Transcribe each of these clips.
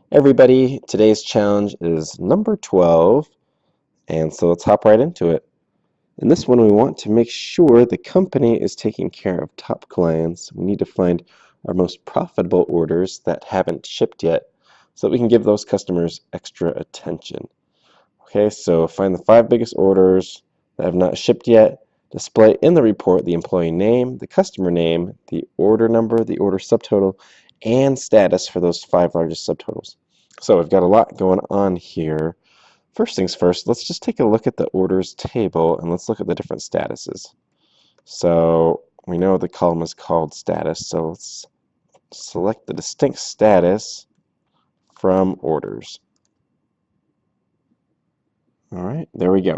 Everybody, today's challenge is number 12, and so let's hop right into it. In this one, we want to make sure the company is taking care of top clients. We need to find our most profitable orders that haven't shipped yet so that we can give those customers extra attention. Okay, so find the 5 biggest orders that have not shipped yet. Display in the report the employee name, the customer name, the order number, the order subtotal, and status for those 5 largest subtotals. So we've got a lot going on here. First things first, let's just take a look at the orders table and let's look at the different statuses. So we know the column is called status, so let's select the distinct status from orders. All right, there we go.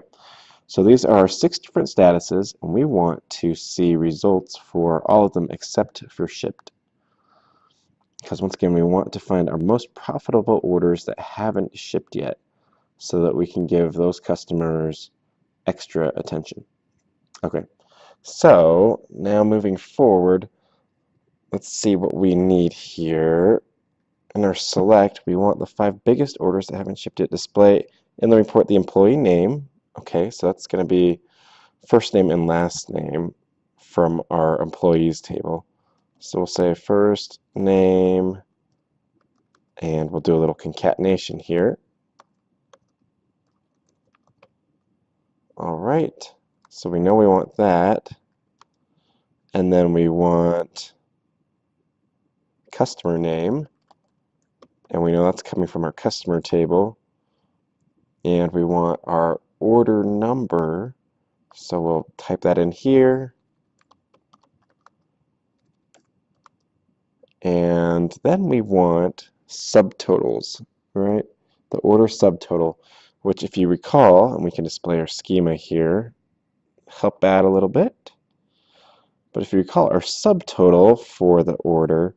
So these are 6 different statuses, and we want to see results for all of them except for shipped. Because once again, we want to find our most profitable orders that haven't shipped yet so that we can give those customers extra attention. Okay, so now moving forward, let's see what we need here. In our select, we want the 5 biggest orders that haven't shipped yet. Display in the report the employee name. Okay, so that's going to be first name and last name from our employees table. So we'll say first name, and we'll do a little concatenation here. All right, so we know we want that. And then we want customer name, and we know that's coming from our customer table. And we want our order number, so we'll type that in here. And then we want subtotals, right? The order subtotal, which if you recall, and we can display our schema here, help out a little bit. But if you recall, our subtotal for the order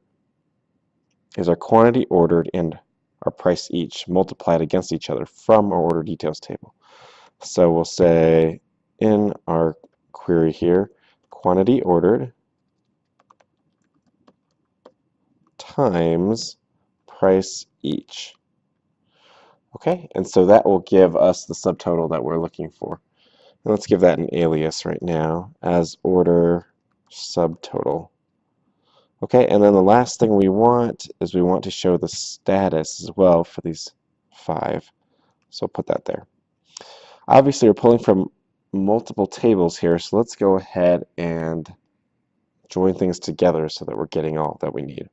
is our quantity ordered and our price each multiplied against each other from our order details table. So we'll say in our query here, quantity ordered times price each. Okay, and so that will give us the subtotal that we're looking for. And let's give that an alias right now as order subtotal. Okay, and then the last thing we want is we want to show the status as well for these 5. So put that there. Obviously, we're pulling from multiple tables here, so let's go ahead and join things together so that we're getting all that we need.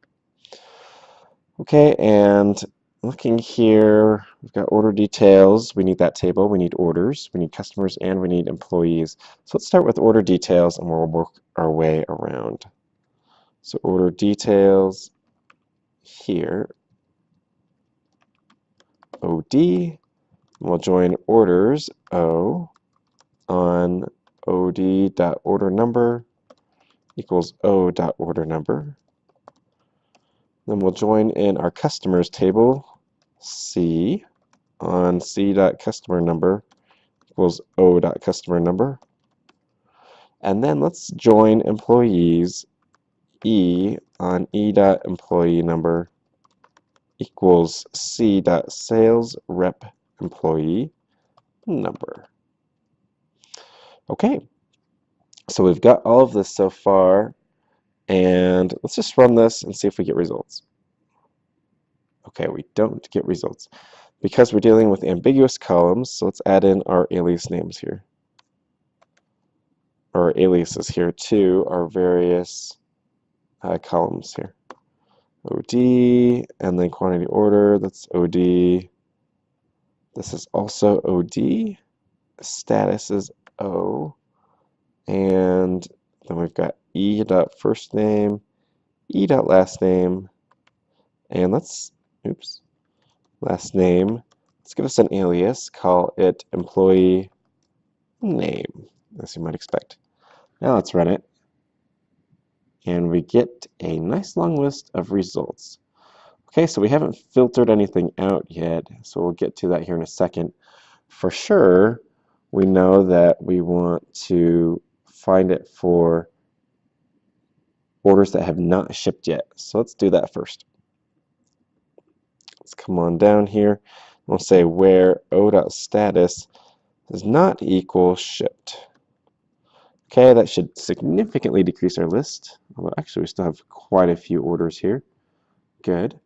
Okay, and looking here, we've got order details. We need that table. We need orders. We need customers, and we need employees. So let's start with order details, and we'll work our way around. So order details here, OD. We'll join orders O on OD.order number equals O.order number. Then we'll join in our customers table, C on C.customer number equals O.customer number. And then let's join employees, E on E.employee number equals C.sales rep employee number. Okay, so we've got all of this so far, and let's just run this and see if we get results. Okay, we don't get results because we're dealing with ambiguous columns, so let's add in our alias names here, or aliases here to our various columns here. OD, and then quantity order, that's OD. This is also OD. Status is O. And then we've got E.first name, E.last name, and let's, last name. Let's give us an alias, call it employee name, as you might expect. Now let's run it, and we get a nice long list of results. Okay, so we haven't filtered anything out yet, so we'll get to that here in a second. For sure, we know that we want to find it for orders that have not shipped yet. So let's do that first. Let's come on down here. We'll say where o.status does not equal shipped. Okay, that should significantly decrease our list. Although actually we still have quite a few orders here. Good.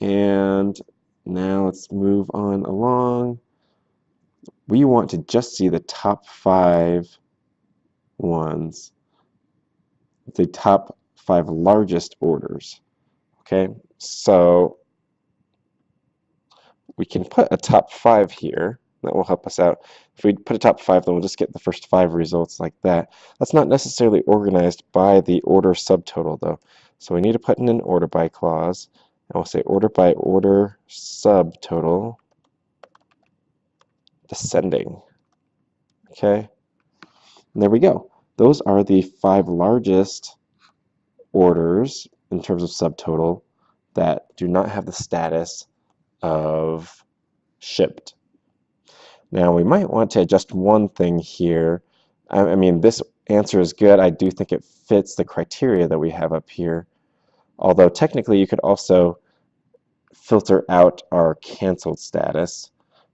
And now let's move on along. We want to just see the top 5 ones, the top 5 largest orders. Okay, so we can put a top 5 here. That will help us out. If we put a top 5, then we'll just get the first 5 results like that. That's not necessarily organized by the order subtotal, though. So we need to put in an order by clause. And we'll say order by order subtotal descending. Okay? And there we go. Those are the 5 largest orders in terms of subtotal that do not have the status of shipped. Now we might want to adjust one thing here. I mean, this answer is good. I do think it fits the criteria that we have up here. Although technically you could also filter out our canceled status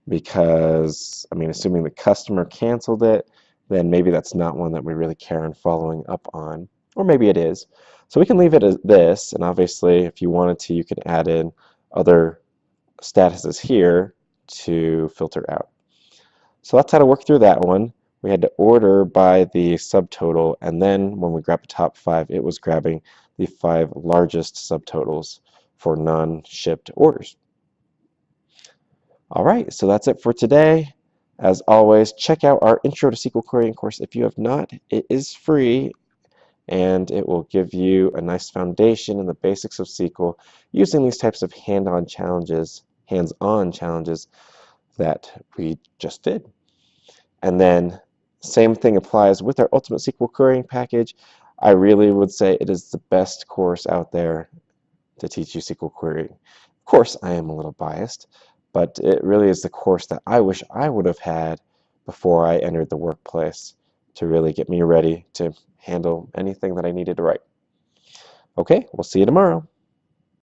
because, I mean, assuming the customer canceled it, then maybe that's not one that we really care in following up on. Or maybe it is. So we can leave it as this, and obviously if you wanted to, you could add in other statuses here to filter out. So that's how to work through that one. We had to order by the subtotal, and then when we grabbed the top 5, it was grabbing the 5 largest subtotals for non-shipped orders. All right, so that's it for today. As always, check out our Intro to SQL Querying course if you have not. It is free, and it will give you a nice foundation in the basics of SQL using these types of hands-on challenges that we just did. And then same thing applies with our Ultimate SQL Querying package. I really would say it is the best course out there to teach you SQL querying. Of course, I am a little biased, but it really is the course that I wish I would have had before I entered the workplace to really get me ready to handle anything that I needed to write. Okay, we'll see you tomorrow.